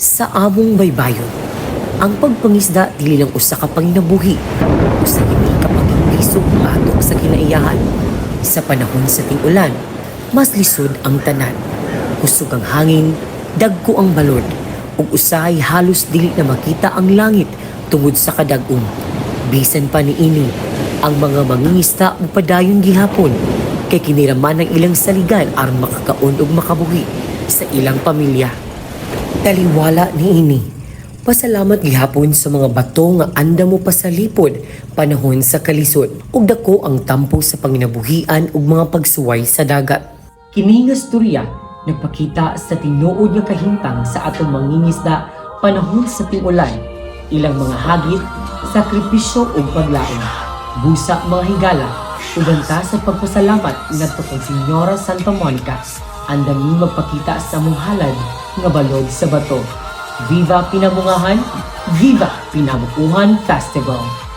Sa among baybayon, ang pagpangisda dili lang usa ka panginabuhi, usa kini ka pagkisog batok sa kinaiyahan. Sa panahon sa ting-ulan, mas lisod ang tanan. Kusog ang hangin, dagko ang balod, ug usahay halos dili na makita ang langit tungod sa kadag-on. Bisan pa niini, ang mga mangingisda upadayon gihapon kay kiniraman ng ilang saligan aron makakaon ug makabuhi sa ilang pamilya. Taliwala niini. Pasalamat gihapon sa mga bato nga anda mo pa sa lipod panahon sa kalisod ug dako ang tampo sa panginabuhian ug mga pagsuway sa dagat. Kini nga storya nagpakita sa tinuod nga kahimtang sa atong mangingisda panahon sa ting-ulan, ilang mga hagit, sakripisyo ug paglaom, busa mga higala ug banta sa pagpasalamat ngadto kay Senyora Santa Monica. Andami magpakita sa among halad nga balod sa bato. Viva Pinamungahan! Viva Pinamukuhan Festival!